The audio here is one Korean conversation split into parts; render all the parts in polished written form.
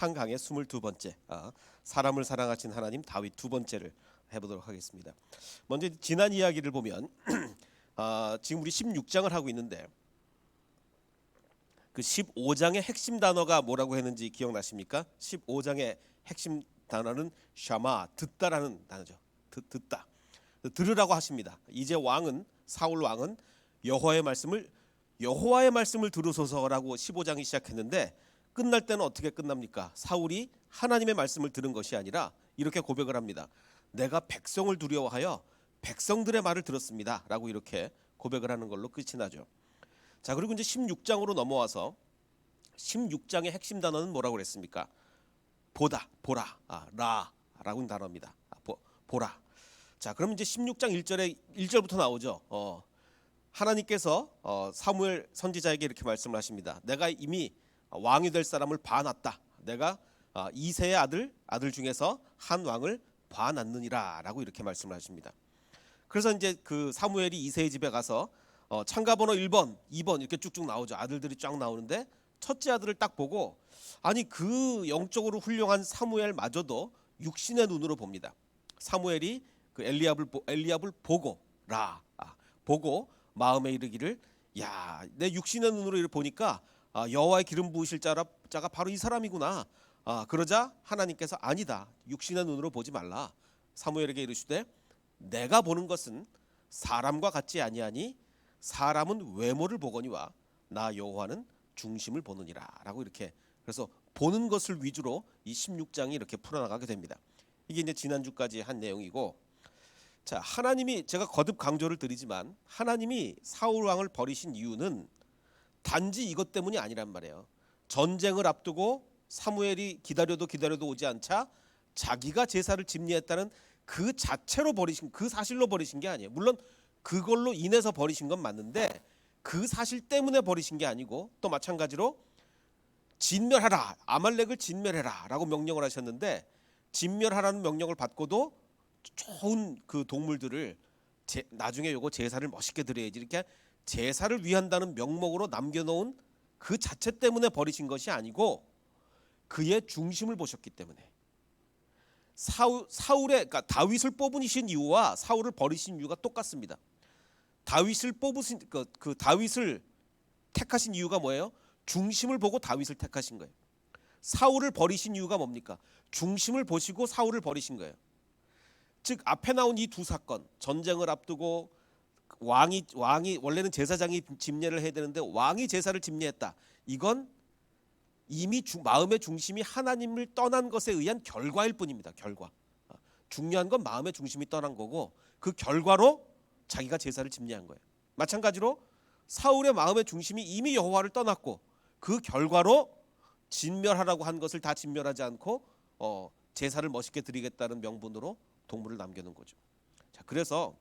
한 강의 22번째 사람을 사랑하신 하나님 다윗 두 번째를 해보도록 하겠습니다. 먼저 지난 이야기를 보면 지금 우리 16장을 하고 있는데 그 15장의 핵심 단어가 뭐라고 했는지 기억나십니까? 15장의 핵심 단어는 샤마, 듣다라는 단어죠. 듣다. 들으라고 하십니다. 이제 사울 왕은 여호와의 말씀을 들으소서라고 15장이 시작했는데 끝날 때는 어떻게 끝납니까? 사울이 하나님의 말씀을 들은 것이 아니라 이렇게 고백을 합니다. 내가 백성을 두려워하여 백성들의 말을 들었습니다 라고 이렇게 고백을 하는 걸로 끝이 나죠. 자, 그리고 이제 16장으로 넘어와서 16장의 핵심 단어는 뭐라고 그랬습니까? 보다, 보라, 라라고 하는 단어입니다. 보라. 자, 그럼 이제 16장 1절부터 나오죠. 하나님께서 사무엘 선지자에게 이렇게 말씀을 하십니다. 내가 이미 왕이 될 사람을 봐놨다. 내가 이새의 아들 중에서 한 왕을 봐놨느니라라고 이렇게 말씀을 하십니다. 그래서 이제 그 사무엘이 이새의 집에 가서 참가번호 1번, 2번 이렇게 쭉쭉 나오죠. 아들들이 쫙 나오는데 첫째 아들을 딱 보고 아니 그 영적으로 훌륭한 사무엘마저도 육신의 눈으로 봅니다. 사무엘이 그 엘리압을 보고 마음에 이르기를 야, 내 육신의 눈으로 이렇게 보니까 여호와의 기름 부으실 자가 바로 이 사람이구나. 그러자 하나님께서 아니다. 육신의 눈으로 보지 말라. 사무엘에게 이르시되 내가 보는 것은 사람과 같지 아니하니 사람은 외모를 보거니와 나 여호와는 중심을 보느니라라고 이렇게 그래서 보는 것을 위주로 이 16장이 이렇게 풀어나가게 됩니다. 이게 이제 지난주까지 한 내용이고 자, 하나님이 제가 거듭 강조를 드리지만 하나님이 사울 왕을 버리신 이유는 단지 이것 때문이 아니란 말이에요. 전쟁을 앞두고 사무엘이 기다려도 오지 않자 자기가 제사를 집리했다는 그 자체로 버리신 그 사실로 버리신 게 아니에요. 물론 그걸로 인해서 버리신 건 맞는데 그 사실 때문에 버리신 게 아니고 또 마찬가지로 진멸하라 아말렉을 진멸해라라고 명령을 하셨는데 진멸하라는 명령을 받고도 좋은 그 동물들을 나중에 요거 제사를 멋있게 드려야지 이렇게 제사를 위한다는 명목으로 남겨놓은 그 자체 때문에 버리신 것이 아니고 그의 중심을 보셨기 때문에 사울의 그러니까 다윗을 뽑으신 이유와 사울을 버리신 이유가 똑같습니다. 다윗을 뽑으신 그 다윗을 택하신 이유가 뭐예요? 중심을 보고 다윗을 택하신 거예요. 사울을 버리신 이유가 뭡니까? 중심을 보시고 사울을 버리신 거예요. 즉 앞에 나온 이 두 사건 전쟁을 앞두고 왕이 원래는 제사장이 집례를 해야 되는데 왕이 제사를 집례했다. 이건 이미 마음의 중심이 하나님을 떠난 것에 의한 결과일 뿐입니다. 결과. 중요한 건 마음의 중심이 떠난 거고 그 결과로 자기가 제사를 집례한 거예요. 마찬가지로 사울의 마음의 중심이 이미 여호와를 떠났고 그 결과로 진멸하라고 한 것을 다 진멸하지 않고 제사를 멋있게 드리겠다는 명분으로 동물을 남겨놓은 거죠. 자, 그래서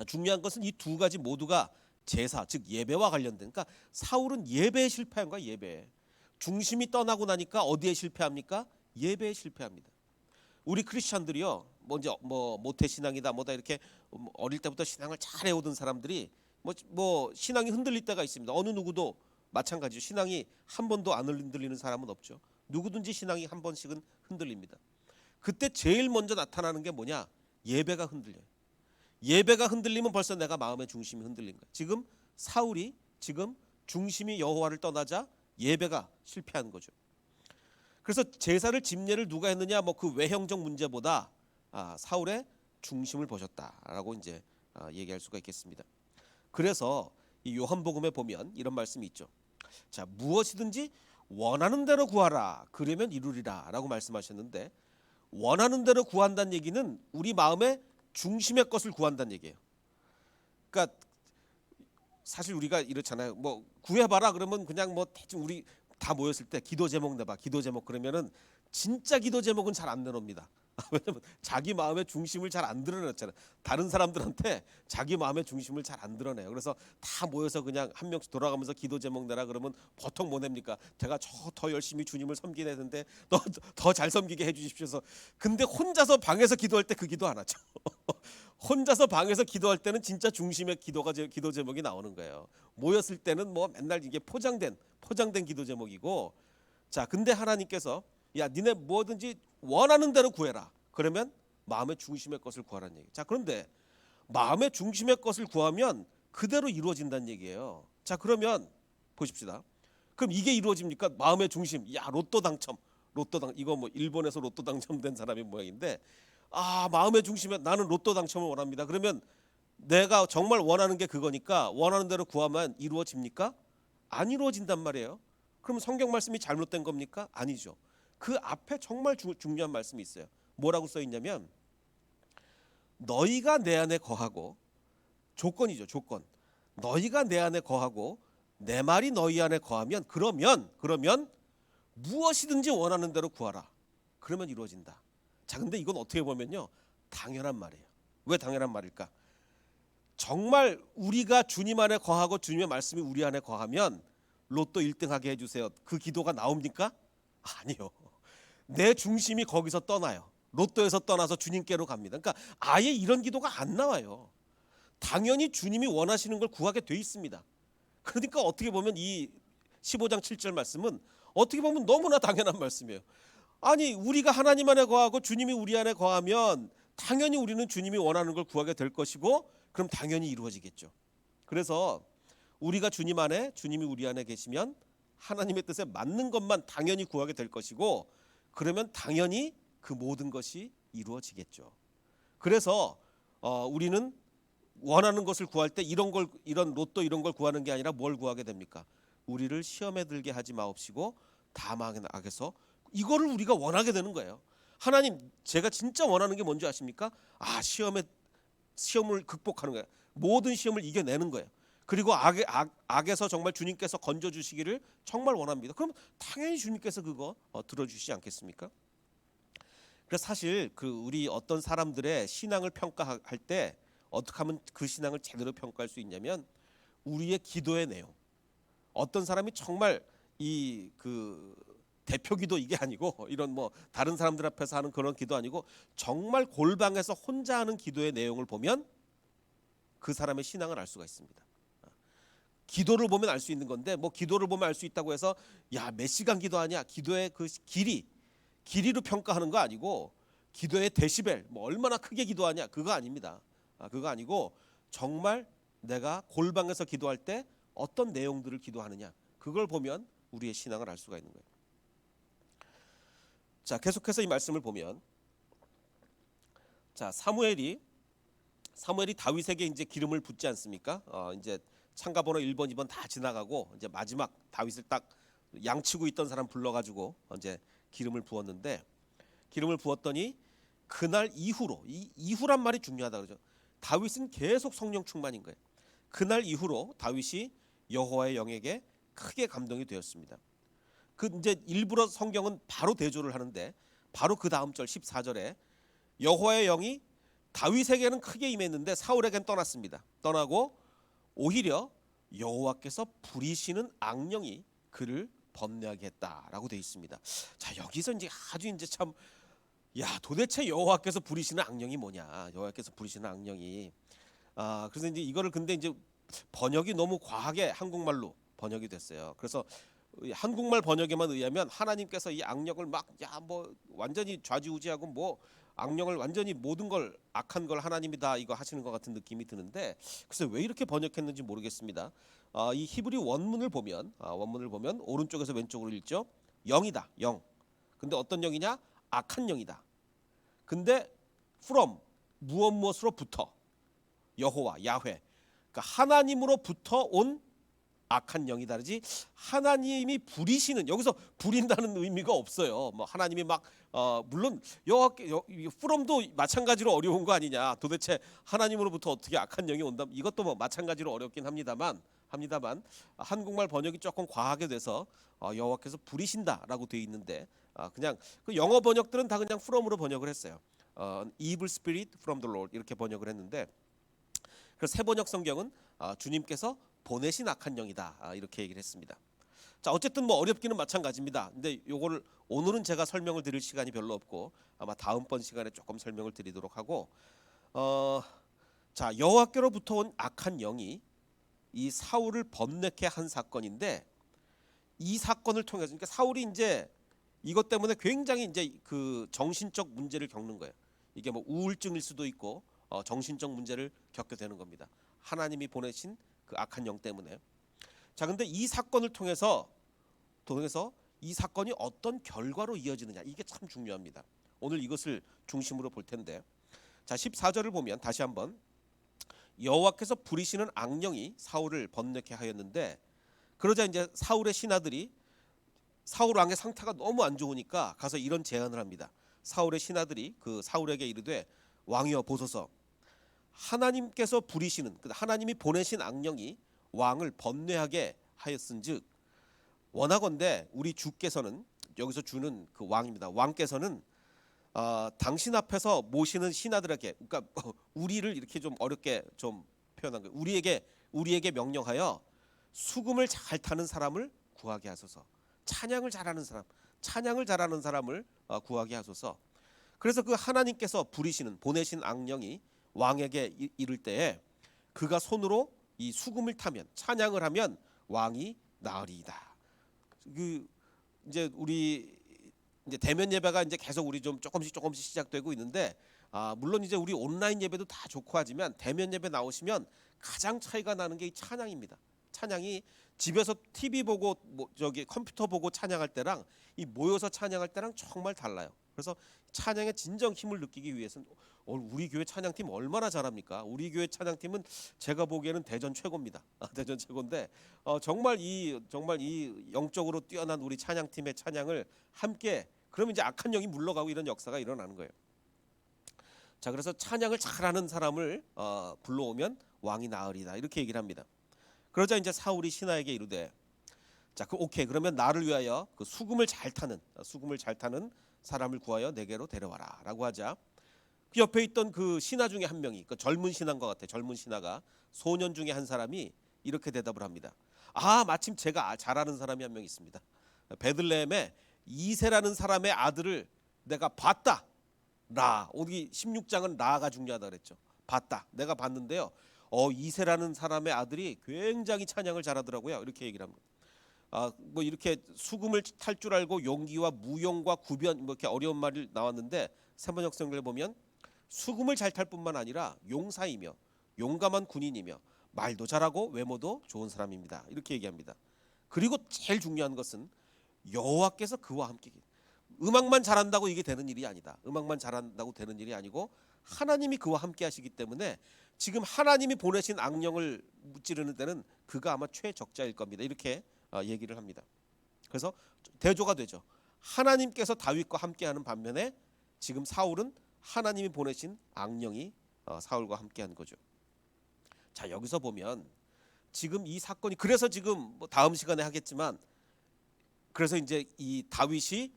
중요한 것은 이 두 가지 모두가 제사, 즉 예배와 관련된. 그러니까 사울은 예배에 실패한 거야. 예배. 중심이 떠나고 나니까 어디에 실패합니까? 예배에 실패합니다. 우리 크리스천들이요, 먼저 모태 신앙이다, 뭐다 이렇게 어릴 때부터 신앙을 잘 해오던 사람들이 뭐 신앙이 흔들릴 때가 있습니다. 어느 누구도 마찬가지죠. 신앙이 한 번도 안 흔들리는 사람은 없죠. 누구든지 신앙이 한 번씩은 흔들립니다. 그때 제일 먼저 나타나는 게 뭐냐? 예배가 흔들려요. 예배가 흔들리면 벌써 내가 마음의 중심이 흔들린 거예요. 지금 사울이 중심이 여호와를 떠나자 예배가 실패한 거죠. 그래서 제사를 집례를 누가 했느냐 그 외형적 문제보다 사울의 중심을 보셨다라고 이제 얘기할 수가 있겠습니다. 그래서 이 요한복음에 보면 이런 말씀이 있죠. 자, 무엇이든지 원하는 대로 구하라 그러면 이루리라라고 말씀하셨는데 원하는 대로 구한다는 얘기는 우리 마음의 중심의 것을 구한다는 얘기예요. 그러니까 사실 우리가 이렇잖아요. 구해봐라 그러면 그냥 대충 우리 다 모였을 때 기도 제목 내봐. 기도 제목 그러면은 진짜 기도 제목은 잘 안 내놓습니다. 왜냐면 자기 마음의 중심을 잘 안 드러냈잖아요. 다른 사람들한테 자기 마음의 중심을 잘 안 드러내요. 그래서 다 모여서 그냥 한 명씩 돌아가면서 기도 제목 내라 그러면 보통 뭐 냅니까? 제가 더 열심히 주님을 섬기야 되는데 더 잘 섬기게 해주십시오. 근데 혼자서 방에서 기도할 때 그 기도 안 하죠. 혼자서 방에서 기도할 때는 진짜 중심의 기도 제목이 나오는 거예요. 모였을 때는 맨날 이게 포장된 기도 제목이고 자, 근데 하나님께서 야, 니네 뭐든지 원하는 대로 구해라. 그러면 마음의 중심의 것을 구하라는 얘기. 자, 그런데 마음의 중심의 것을 구하면 그대로 이루어진다는 얘기예요. 자, 그러면 보십시다. 그럼 이게 이루어집니까? 마음의 중심. 야, 로또 당첨. 이거 뭐 일본에서 로또 당첨된 사람의 모양인데, 마음의 중심에 나는 로또 당첨을 원합니다. 그러면 내가 정말 원하는 게 그거니까 원하는 대로 구하면 이루어집니까? 안 이루어진단 말이에요. 그럼 성경 말씀이 잘못된 겁니까? 아니죠. 그 앞에 정말 중요한 말씀이 있어요. 뭐라고 써 있냐면 너희가 내 안에 거하고, 조건이죠, 조건. 너희가 내 안에 거하고 내 말이 너희 안에 거하면 그러면 무엇이든지 원하는 대로 구하라. 그러면 이루어진다. 자, 근데 이건 어떻게 보면요, 당연한 말이에요. 왜 당연한 말일까? 정말 우리가 주님 안에 거하고 주님의 말씀이 우리 안에 거하면 로또 1등 하게 해주세요. 그 기도가 나옵니까? 아니요. 내 중심이 거기서 떠나요. 로또에서 떠나서 주님께로 갑니다. 그러니까 아예 이런 기도가 안 나와요. 당연히 주님이 원하시는 걸 구하게 돼 있습니다. 그러니까 어떻게 보면 이 15장 7절 말씀은 어떻게 보면 너무나 당연한 말씀이에요. 아니, 우리가 하나님 안에 거하고 주님이 우리 안에 거하면 당연히 우리는 주님이 원하는 걸 구하게 될 것이고, 그럼 당연히 이루어지겠죠. 그래서 우리가 주님 안에, 주님이 우리 안에 계시면 하나님의 뜻에 맞는 것만 당연히 구하게 될 것이고, 그러면 당연히 그 모든 것이 이루어지겠죠. 그래서 우리는 원하는 것을 구할 때 이런 로또 이런 걸 구하는 게 아니라 뭘 구하게 됩니까? 우리를 시험에 들게 하지 마옵시고 다만 악에서, 이거를 우리가 원하게 되는 거예요. 하나님, 제가 진짜 원하는 게 뭔지 아십니까? 시험을 극복하는 거예요. 모든 시험을 이겨내는 거예요. 그리고 악에서 정말 주님께서 건져 주시기를 정말 원합니다. 그럼 당연히 주님께서 그거 들어주시지 않겠습니까? 그래서 사실 우리 어떤 사람들의 신앙을 평가할 때 어떻게 하면 그 신앙을 제대로 평가할 수 있냐면 우리의 기도의 내용. 어떤 사람이 정말 대표 기도 이게 아니고, 이런 뭐 다른 사람들 앞에서 하는 그런 기도 아니고 정말 골방에서 혼자 하는 기도의 내용을 보면 그 사람의 신앙을 알 수가 있습니다. 기도를 보면 알 수 있는 건데, 뭐 기도를 보면 알 수 있다고 해서 야, 몇 시간 기도하냐, 기도의 그 길이로 평가하는 거 아니고, 기도의 데시벨, 뭐 얼마나 크게 기도하냐, 그거 아닙니다. 그거 아니고 정말 내가 골방에서 기도할 때 어떤 내용들을 기도하느냐, 그걸 보면 우리의 신앙을 알 수가 있는 거예요. 자, 계속해서 이 말씀을 보면, 자, 사무엘이 다윗에게 이제 기름을 붓지 않습니까? 이제 창가번호 1번, 2번 다 지나가고 이제 마지막 다윗을 딱 양치고 있던 사람 불러가지고 이제 기름을 부었는데, 기름을 부었더니 그날 이후로, 이 이후란 말이 중요하다 그러죠. 다윗은 계속 성령 충만인 거예요. 그날 이후로 다윗이 여호와의 영에게 크게 감동이 되었습니다. 이제 일부러 성경은 바로 대조를 하는데, 바로 그 다음 절 14절에 여호와의 영이 다윗에게는 크게 임했는데 사울에게는 떠났습니다. 떠나고 오히려 여호와께서 부리시는 악령이 그를 번뇌하게 했다라고 되어 있습니다. 자, 여기서 이제 아주 이제 참, 야, 도대체 여호와께서 부리시는 악령이 뭐냐? 여호와께서 부리시는 악령이, 그래서 이제 이거를 근데 이제 번역이 너무 과하게 한국말로 번역이 됐어요. 그래서 한국말 번역에만 의하면 하나님께서 이 악령을 뭐 완전히 좌지우지하고 뭐 악령을 완전히 모든 걸, 악한 걸 하나님이 다 이거 하시는 것 같은 느낌이 드는데, 글쎄 왜 이렇게 번역했는지 모르겠습니다. 이 히브리 원문을 보면 오른쪽에서 왼쪽으로 읽죠. 영이다, 영. 근데 어떤 영이냐? 악한 영이다. 근데 from, 무엇으로부터, 여호와, 야훼, 그러니까 하나님으로부터 온 악한 영이 다르지, 하나님이 부리시는, 여기서 부린다는 의미가 없어요. 뭐 하나님이 물론 from도 마찬가지로 어려운 거 아니냐. 도대체 하나님으로부터 어떻게 악한 영이 온다, 이것도 뭐 마찬가지로 어렵긴 합니다만 한국말 번역이 조금 과하게 돼서 여호와께서 부리신다라고 되어 있는데, 그냥 그 영어 번역들은 다 그냥 from으로 번역을 했어요. evil spirit from the Lord 이렇게 번역을 했는데, 그래서 새 번역 성경은 주님께서 보내신 악한 영이다, 이렇게 얘기를 했습니다. 자, 어쨌든 뭐 어렵기는 마찬가지입니다. 근데 요거를 오늘은 제가 설명을 드릴 시간이 별로 없고 아마 다음번 시간에 조금 설명을 드리도록 하고, 자, 여호와께로부터 온 악한 영이 이 사울을 번뇌케 한 사건인데, 이 사건을 통해서 그러니까 사울이 이제 이것 때문에 굉장히 이제 그 정신적 문제를 겪는 거예요. 이게 뭐 우울증일 수도 있고 정신적 문제를 겪게 되는 겁니다. 하나님이 보내신 그 악한 영 때문에. 자, 근데 이 사건을 통해서 이 사건이 어떤 결과로 이어지느냐 이게 참 중요합니다. 오늘 이것을 중심으로 볼 텐데, 자 14절을 보면 다시 한번 여호와께서 부리시는 악령이 사울을 번뇌케 하였는데, 그러자 이제 사울의 신하들이 사울 왕의 상태가 너무 안 좋으니까 가서 이런 제안을 합니다. 사울의 신하들이 그 사울에게 이르되 왕이여 보소서, 하나님께서 부리시는 하나님이 보내신 악령이 왕을 번뇌하게 하였은즉 원하건대 우리 주께서는, 여기서 주는 그 왕입니다. 왕께서는 당신 앞에서 모시는 신하들에게, 그러니까 우리를 이렇게 좀 어렵게 좀 표현한 거예요. 우리에게 명령하여 수금을 잘 타는 사람을 구하게 하소서. 찬양을 잘하는 사람을 구하게 하소서. 그래서 그 하나님께서 보내신 악령이 왕에게 이를 때에 그가 손으로 이 수금을 타면, 찬양을 하면 왕이 나으리이다. 그 이제 우리 이제 대면 예배가 이제 계속 우리 좀 조금씩 시작되고 있는데, 물론 이제 우리 온라인 예배도 다 좋고 하지만 대면 예배 나오시면 가장 차이가 나는 게 이 찬양입니다. 찬양이 집에서 TV 보고 컴퓨터 보고 찬양할 때랑 이 모여서 찬양할 때랑 정말 달라요. 그래서 찬양의 진정 힘을 느끼기 위해서는 우리 교회 찬양팀 얼마나 잘합니까? 우리 교회 찬양팀은 제가 보기에는 대전 최고입니다. 대전 최고인데 정말 이 영적으로 뛰어난 우리 찬양팀의 찬양을 함께, 그러면 이제 악한 영이 물러가고 이런 역사가 일어나는 거예요. 자, 그래서 찬양을 잘하는 사람을 불러오면 왕이 나으리다 이렇게 얘기를 합니다. 그러자 이제 사울이 신하에게 이르되, 자, 오케이, 그러면 나를 위하여 그 수금을 잘 타는 사람을 구하여 내게로 데려와라라고 하자, 그 옆에 있던 그 신하 중에 한 명이, 그 젊은 신하인 것 같아. 젊은 신하가 소년 중에 한 사람이 이렇게 대답을 합니다. 마침 제가 잘 아는 사람이 한 명 있습니다. 베들레헴에 이세라는 사람의 아들을 내가 봤다. 우리 16장은 라가 중요하다 그랬죠. 봤다. 내가 봤는데요. 이세라는 사람의 아들이 굉장히 찬양을 잘하더라고요. 이렇게 얘기를 합니다. 뭐 이렇게 수금을 탈 줄 알고 용기와 무용과 구변, 뭐 이렇게 어려운 말이 나왔는데 세번역 성경에 보면 수금을 잘 탈 뿐만 아니라 용사이며 용감한 군인이며 말도 잘하고 외모도 좋은 사람입니다. 이렇게 얘기합니다. 그리고 제일 중요한 것은 여호와께서 그와 함께, 음악만 잘한다고 이게 되는 일이 아니다. 음악만 잘한다고 되는 일이 아니고 하나님이 그와 함께 하시기 때문에 지금 하나님이 보내신 악령을 무찌르는 데는 그가 아마 최적자일 겁니다. 이렇게 얘기를 합니다. 그래서 대조가 되죠. 하나님께서 다윗과 함께하는 반면에 지금 사울은 하나님이 보내신 악령이 사울과 함께한 거죠. 자, 여기서 보면 지금 이 사건이, 그래서 지금 뭐 다음 시간에 하겠지만, 그래서 이제 이 다윗이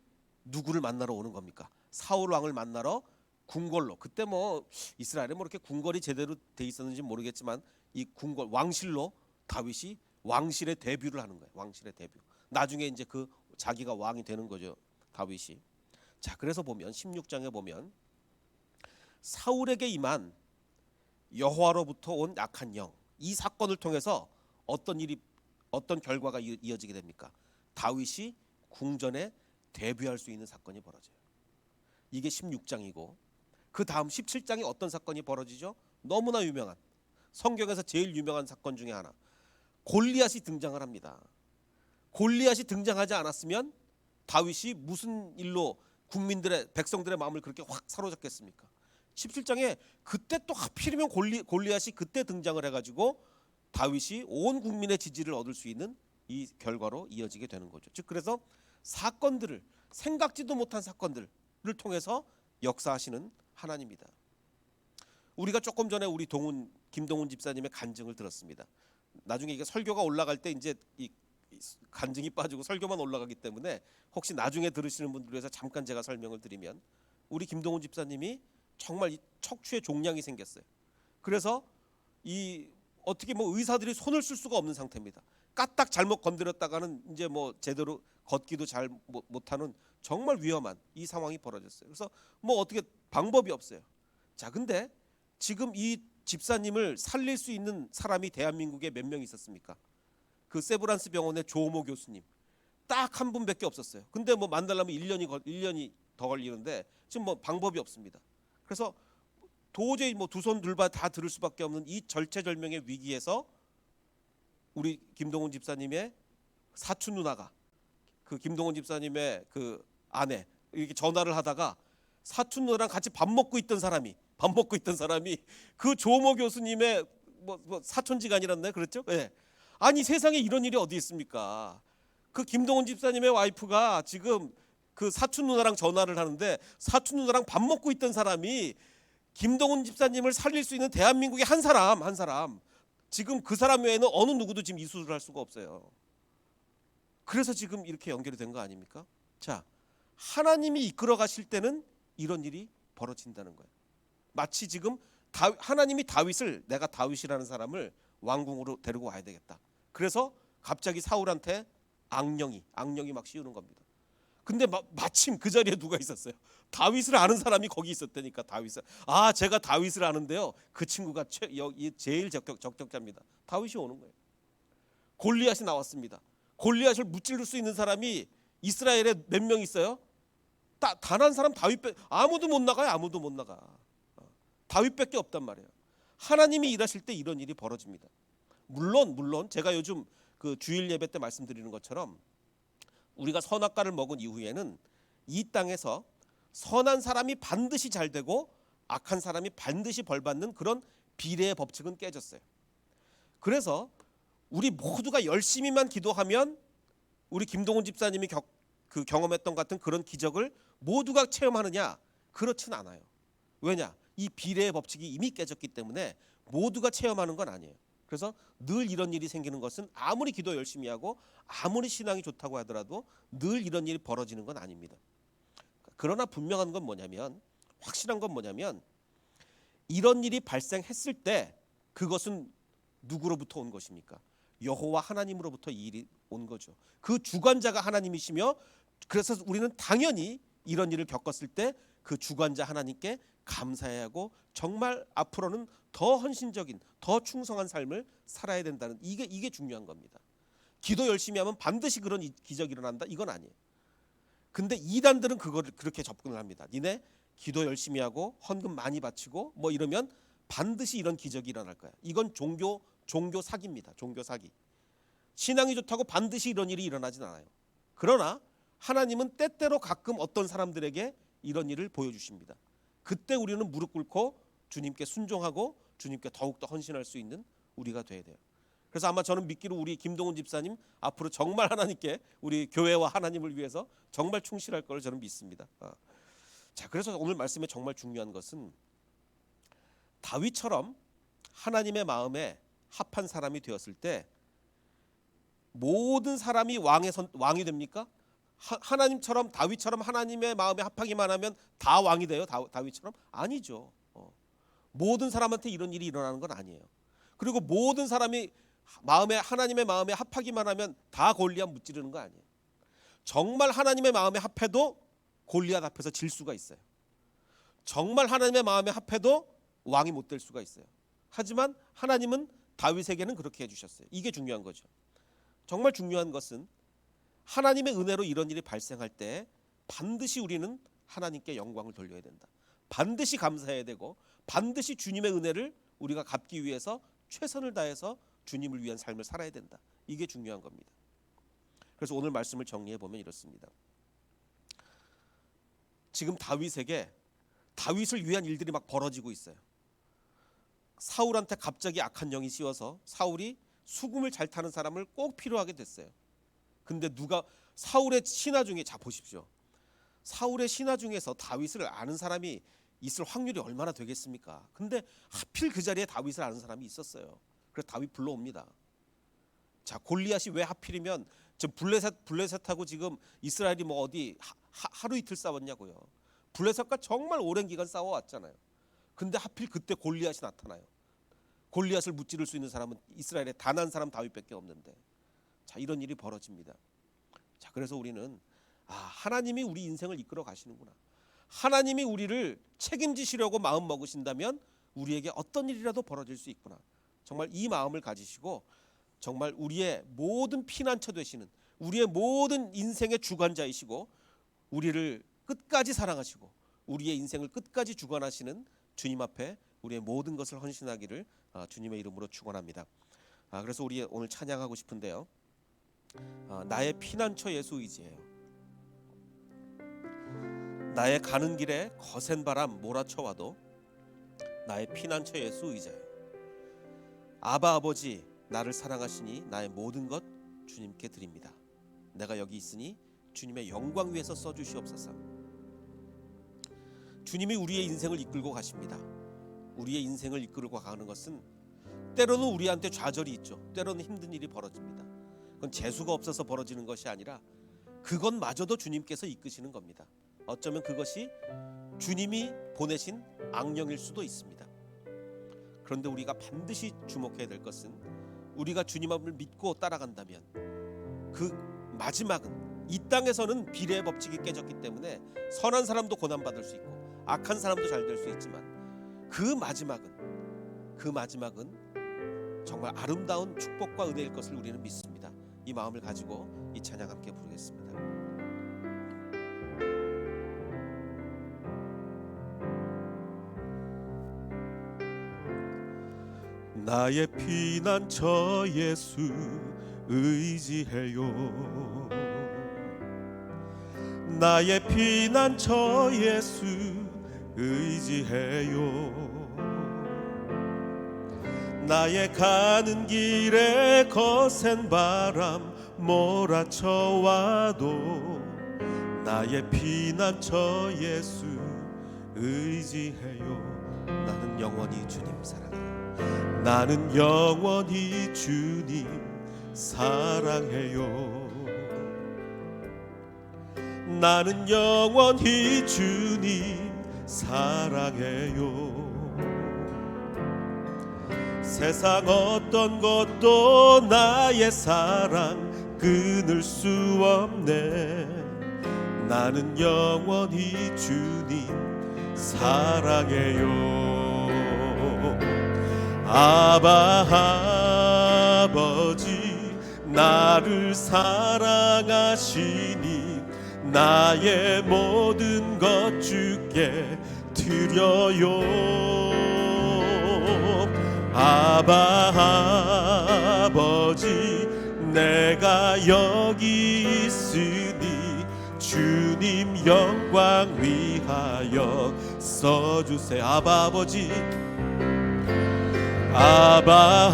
누구를 만나러 오는 겁니까? 사울 왕을 만나러 궁궐로. 그때 뭐 이스라엘에 뭐 이렇게 궁궐이 제대로 돼 있었는지 모르겠지만 이 궁궐 왕실로 다윗이 왕실의 데뷔를 하는 거예요. 왕실의 데뷔. 나중에 이제 그 자기가 왕이 되는 거죠, 다윗이. 자, 그래서 보면 16장에 보면 사울에게 임한 여호와로부터 온 악한 영, 이 사건을 통해서 어떤 결과가 이어지게 됩니까? 다윗이 궁전에 데뷔할 수 있는 사건이 벌어져요. 이게 16장이고 그 다음 17장에 어떤 사건이 벌어지죠? 너무나 유명한, 성경에서 제일 유명한 사건 중에 하나, 골리앗이 등장을 합니다. 골리앗이 등장하지 않았으면 다윗이 무슨 일로 백성들의 마음을 그렇게 확 사로잡겠습니까? 17장에 그때 또 하필이면 골리앗이 그때 등장을 해가지고 다윗이 온 국민의 지지를 얻을 수 있는 이 결과로 이어지게 되는 거죠. 즉 그래서 사건들을, 생각지도 못한 사건들을 통해서 역사하시는 하나님입니다. 우리가 조금 전에 우리 김동훈 집사님의 간증을 들었습니다. 나중에 이게 설교가 올라갈 때 이제 이 간증이 빠지고 설교만 올라가기 때문에 혹시 나중에 들으시는 분들 위해서 잠깐 제가 설명을 드리면, 우리 김동훈 집사님이 정말 이 척추에 종양이 생겼어요. 그래서 이 어떻게 뭐 의사들이 손을 쓸 수가 없는 상태입니다. 까딱 잘못 건드렸다가는 이제 뭐 제대로 걷기도 잘 못하는 정말 위험한 이 상황이 벌어졌어요. 그래서 뭐 어떻게 방법이 없어요. 자, 근데 지금 이 집사님을 살릴 수 있는 사람이 대한민국에 몇 명 있었습니까? 그 세브란스 병원의 조모 교수님, 딱 한 분밖에 없었어요. 근데 뭐 만나려면 1년이 더 걸리는데 지금 뭐 방법이 없습니다. 그래서 도저히 뭐 두 손 둘발 다 들을 수밖에 없는 이 절체절명의 위기에서 우리 김동훈 집사님의 사촌 누나가 그 김동훈 집사님의 그 아내 이렇게 전화를 하다가 사촌 누나랑 같이 밥 먹고 있던 사람이 그 조모 교수님의 뭐 사촌지간이란데 그렇죠? 예. 아니 세상에 이런 일이 어디 있습니까? 그 김동훈 집사님의 와이프가 지금 그 사촌 누나랑 전화를 하는데 사촌 누나랑 밥 먹고 있던 사람이 김동훈 집사님을 살릴 수 있는 대한민국의 한 사람 지금 그 사람 외에는 어느 누구도 지금 이 수술을 할 수가 없어요. 그래서 지금 이렇게 연결이 된 거 아닙니까? 자, 하나님이 이끌어 가실 때는 이런 일이 벌어진다는 거예요. 마치 지금 하나님이 내가 다윗이라는 사람을 왕궁으로 데리고 와야 되겠다. 그래서 갑자기 사울한테 악령이 막 씌우는 겁니다. 근데 마침 그 자리에 누가 있었어요? 다윗을 아는 사람이 거기 있었다니까. 제가 다윗을 아는데요. 그 친구가 제일 적격자입니다. 다윗이 오는 거예요. 골리앗이 나왔습니다. 골리앗을 무찌를 수 있는 사람이 이스라엘에 몇 명 있어요? 단 한 사람 아무도 못 나가. 다윗밖에 없단 말이에요. 하나님이 일하실 때 이런 일이 벌어집니다. 물론 제가 요즘 그 주일 예배 때 말씀드리는 것처럼 우리가 선악과를 먹은 이후에는 이 땅에서 선한 사람이 반드시 잘 되고 악한 사람이 반드시 벌받는 그런 비례의 법칙은 깨졌어요. 그래서 우리 모두가 열심히만 기도하면 우리 김동훈 집사님이 경험했던 같은 그런 기적을 모두가 체험하느냐? 그렇진 않아요. 왜냐? 이 비례의 법칙이 이미 깨졌기 때문에 모두가 체험하는 건 아니에요. 그래서 늘 이런 일이 생기는 것은 아무리 기도 열심히 하고 아무리 신앙이 좋다고 하더라도 늘 이런 일이 벌어지는 건 아닙니다. 그러나 분명한 건 확실한 건 뭐냐면 이런 일이 발생했을 때 그것은 누구로부터 온 것입니까? 여호와 하나님으로부터 이 일이 온 거죠. 그 주관자가 하나님이시며 그래서 우리는 당연히 이런 일을 겪었을 때 그 주관자 하나님께 감사해야 하고 정말 앞으로는 더 헌신적인 더 충성한 삶을 살아야 된다는 이게 중요한 겁니다. 기도 열심히 하면 반드시 그런 기적이 일어난다 이건 아니에요. 근데 이단들은 그거를 그렇게 접근을 합니다. 니네 기도 열심히 하고 헌금 많이 바치고 뭐 이러면 반드시 이런 기적이 일어날 거야. 이건 종교 사기입니다. 종교 사기. 신앙이 좋다고 반드시 이런 일이 일어나진 않아요. 그러나 하나님은 때때로 가끔 어떤 사람들에게 이런 일을 보여주십니다. 그때 우리는 무릎 꿇고 주님께 순종하고 주님께 더욱더 헌신할 수 있는 우리가 돼야 돼요. 그래서 아마 저는 믿기로 우리 김동훈 집사님 앞으로 정말 하나님께 우리 교회와 하나님을 위해서 정말 충실할 걸 저는 믿습니다. 자, 그래서 오늘 말씀에 정말 중요한 것은 다윗처럼 하나님의 마음에 합한 사람이 되었을 때 모든 사람이 왕이 됩니까? 하나님처럼 다윗처럼 하나님의 마음에 합하기만 하면 다 왕이 돼요? 다윗처럼? 아니죠. 모든 사람한테 이런 일이 일어나는 건 아니에요. 그리고 모든 사람이 하나님의 마음에 합하기만 하면 다 골리앗 무찌르는 거 아니에요. 정말 하나님의 마음에 합해도 골리앗 앞에서 질 수가 있어요. 정말 하나님의 마음에 합해도 왕이 못 될 수가 있어요. 하지만 하나님은 다윗에게는 그렇게 해주셨어요. 이게 중요한 거죠. 정말 중요한 것은 하나님의 은혜로 이런 일이 발생할 때 반드시 우리는 하나님께 영광을 돌려야 된다. 반드시 감사해야 되고 반드시 주님의 은혜를 우리가 갚기 위해서 최선을 다해서 주님을 위한 삶을 살아야 된다. 이게 중요한 겁니다. 그래서 오늘 말씀을 정리해 보면 이렇습니다. 지금 다윗을 위한 일들이 막 벌어지고 있어요. 사울한테 갑자기 악한 영이 씌워서 사울이 수금을 잘 타는 사람을 꼭 필요하게 됐어요. 근데 사울의 신하 중에 보십시오. 사울의 신하 중에서 다윗을 아는 사람이 있을 확률이 얼마나 되겠습니까? 근데 하필 그 자리에 다윗을 아는 사람이 있었어요. 그래서 다윗 불러옵니다. 자, 골리앗이 왜 하필이면 지금 블레셋하고 지금 이스라엘이 뭐 어디 하루 이틀 싸웠냐고요. 블레셋과 정말 오랜 기간 싸워왔잖아요. 근데 하필 그때 골리앗이 나타나요. 골리앗을 무찌를 수 있는 사람은 이스라엘에 단 한 사람 다윗밖에 없는데, 자, 이런 일이 벌어집니다. 자, 그래서 우리는 하나님이 우리 인생을 이끌어 가시는구나. 하나님이 우리를 책임지시려고 마음 먹으신다면 우리에게 어떤 일이라도 벌어질 수 있구나. 정말 이 마음을 가지시고 정말 우리의 모든 피난처 되시는 우리의 모든 인생의 주관자이시고 우리를 끝까지 사랑하시고 우리의 인생을 끝까지 주관하시는 주님 앞에 우리의 모든 것을 헌신하기를 주님의 이름으로 축원합니다. 그래서 우리 오늘 찬양하고 싶은데요. 나의 피난처 예수 의지해요. 나의 가는 길에 거센 바람 몰아쳐와도 나의 피난처 예수 의지해요. 아바 아버지, 나를 사랑하시니 나의 모든 것 주님께 드립니다. 내가 여기 있으니 주님의 영광 위에서 써주시옵소서. 주님이 우리의 인생을 이끌고 가십니다. 우리의 인생을 이끌고 가는 것은 때로는 우리한테 좌절이 있죠. 때로는 힘든 일이 벌어집니다. 그건 재수가 없어서 벌어지는 것이 아니라 그것마저도 주님께서 이끄시는 겁니다. 어쩌면 그것이 주님이 보내신 악령일 수도 있습니다. 그런데 우리가 반드시 주목해야 될 것은 우리가 주님을 믿고 따라간다면 그 마지막은, 이 땅에서는 비례의 법칙이 깨졌기 때문에 선한 사람도 고난받을 수 있고 악한 사람도 잘 될 수 있지만 그 마지막은 정말 아름다운 축복과 은혜일 것을 우리는 믿습니다. 이 마음을 가지고 이 찬양 함께 부르겠습니다. 나의 피난처 예수 의지해요. 나의 피난처 예수 의지해요. 나의 가는 길에 거센 바람 몰아쳐와도 나의 피난처 예수 의지해요. 나는 영원히 주님 사랑해요. 나는 영원히 주님 사랑해요. 나는 영원히 주님 사랑해요. 세상 어떤 것도 나의 사랑 끊을 수 없네. 나는 영원히 주님 사랑해요. 아바 아버지, 나를 사랑하시니 나의 모든 것 주께 드려요. 아바 아버지, 내가 여기 있으니 주님 영광 위하여 써주세요. 아바 아버지, 아바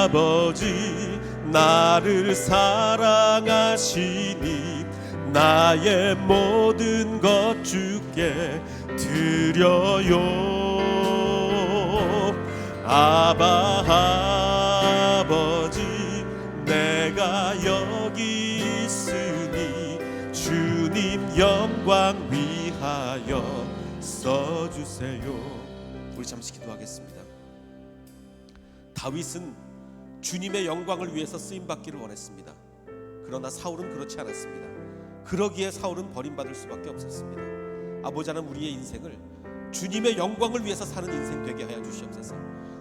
아버지, 나를 사랑하시니 나의 모든 것 주께 드려요. 아바 아버지, 내가 여기 있으니 주님 영광 위하여 써주세요. 우리 잠시 기도하겠습니다. 다윗은 주님의 영광을 위해서 쓰임받기를 원했습니다. 그러나 사울은 그렇지 않았습니다. 그러기에 사울은 버림받을 수밖에 없었습니다. 아버지 하나님, 우리의 인생을 주님의 영광을 위해서 사는 인생 되게 하여 주시옵소서.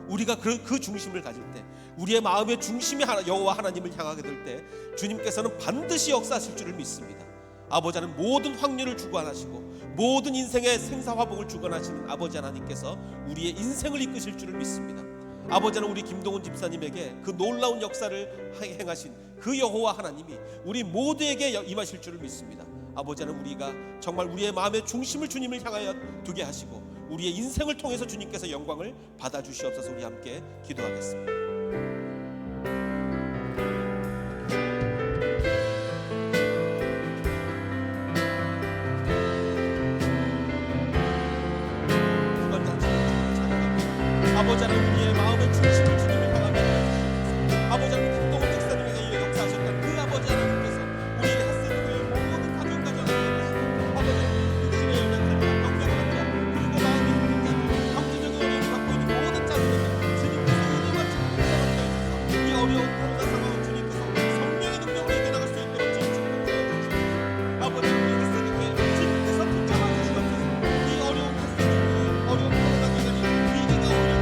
우리가 그 중심을 가질 때, 우리의 마음의 중심이 여호와 하나님을 향하게 될 때 주님께서는 반드시 역사하실 줄을 믿습니다. 아버지 하나님, 모든 확률을 주관하시고 모든 인생의 생사화복을 주관하시는 아버지 하나님께서 우리의 인생을 이끄실 줄을 믿습니다. 아버지 하나님, 우리 김동훈 집사님에게 그 놀라운 역사를 행하신 그 여호와 하나님이 우리 모두에게 임하실 줄을 믿습니다. 아버지 하나님, 우리가 정말 우리의 마음의 중심을 주님을 향하여 두게 하시고 우리의 인생을 통해서 주님께서 영광을 받아주시옵소서. 우리 함께 기도하겠습니다. 아버지 하나님, 우리의 마음의 중심을 주님을 향하며 아버지 하나님, 김동훈 집사님에게 역사하셨던 그 아버지 하나님께서 우리의 햇새교회 모든 가정까지 하나님께서 아버지 하나님, 육신의 연약함과 병자가 그리고 마음의 힘든 자들, 경제적인 어려움을 갖고 있는 모든 자들에게 주님께서 은혜와 축복을 허락하여 주셔서 이 어려운 코로나 상황을 주님께서 성령의 능력으로 이겨나갈 수 있도록 주님 축복하여 주시옵소서. 아버지 하나님, 햇새교회 주님께서 붙잡아 주시옵소서. 이 어려운 햇새교회, 어려운 코로나 기간이 위기가 오는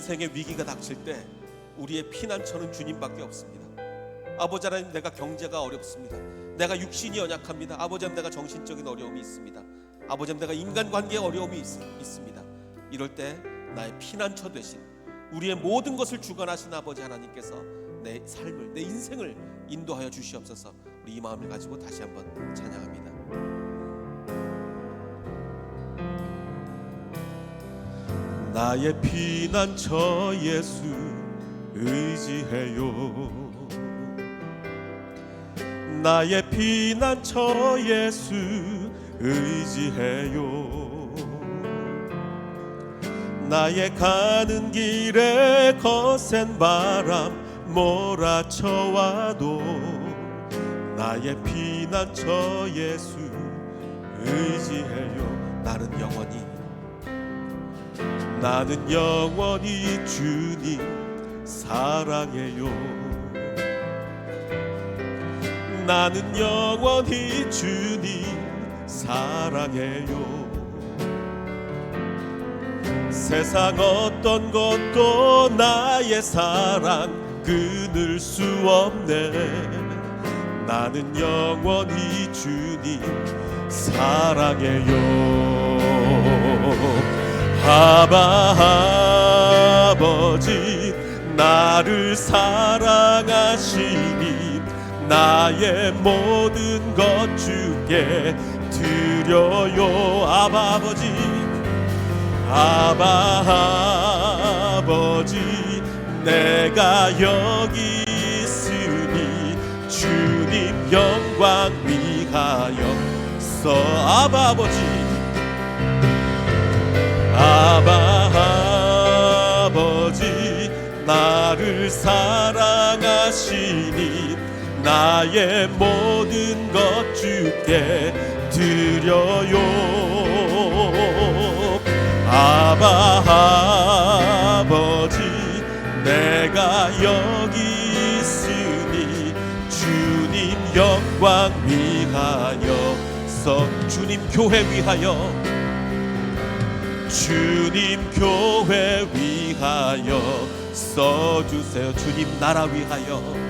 인생의 위기가 닥칠 때 우리의 피난처는 주님밖에 없습니다. 아버지 하나님, 내가 경제가 어렵습니다. 내가 육신이 연약합니다. 아버지 하나님, 내가 정신적인 어려움이 있습니다. 아버지 하나님, 내가 인간관계에 어려움이 있습니다. 이럴 때 나의 피난처 되신 우리의 모든 것을 주관하신 아버지 하나님께서 내 삶을, 내 인생을 인도하여 주시옵소서. 우리 이 마음을 가지고 다시 한번 찬양합니다. 나의 피난처 예수 의지해요. 나의 피난처 예수 의지해요. 나의 가는 길에 거센 바람 몰아쳐와도 나의 피난처 예수 의지해요. 나는 영원히 주님 사랑해요. 나는 영원히 주님 사랑해요. 세상 어떤 것도 나의 사랑 끊을 수 없네. 나는 영원히 주님 사랑해요. 아버지, 나를 사랑하시니 나의 모든 것 주께 드려요. 아버지, 내가 여기 있으니 주님 영광 위하여서. 아버지, 나를 사랑하시니 나의 모든 것 주께 드려요. 아버지, 내가 여기 있으니 주님 영광 위하여서. 주님 교회 위하여 써주세요. 주님 나라 위하여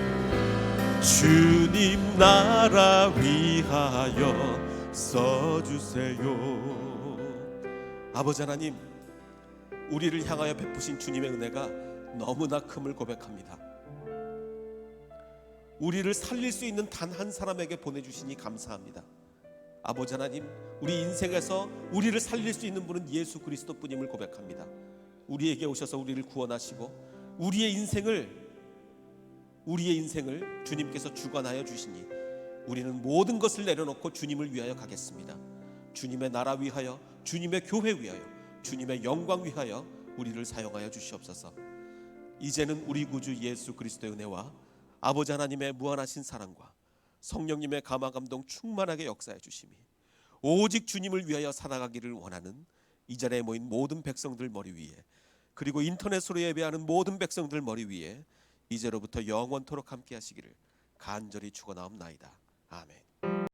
써주세요. 아버지 하나님, 우리를 향하여 베푸신 주님의 은혜가 너무나 큼을 고백합니다. 우리를 살릴 수 있는 단 한 사람에게 보내주시니 감사합니다. 아버지 하나님, 우리 인생에서 우리를 살릴 수 있는 분은 예수 그리스도뿐임을 고백합니다. 우리에게 오셔서 우리를 구원하시고 우리의 인생을 주님께서 주관하여 주시니 우리는 모든 것을 내려놓고 주님을 위하여 가겠습니다. 주님의 나라 위하여, 주님의 교회 위하여, 주님의 영광 위하여 우리를 사용하여 주시옵소서. 이제는 우리 구주 예수 그리스도의 은혜와 아버지 하나님의 무한하신 사랑과 성령님의 감화 감동 충만하게 역사해 주심이 오직 주님을 위하여 살아가기를 원하는 이 자리에 모인 모든 백성들 머리 위에, 그리고 인터넷으로 예배하는 모든 백성들 머리 위에 이제로부터 영원토록 함께 하시기를 간절히 축원하옵나이다. 아멘.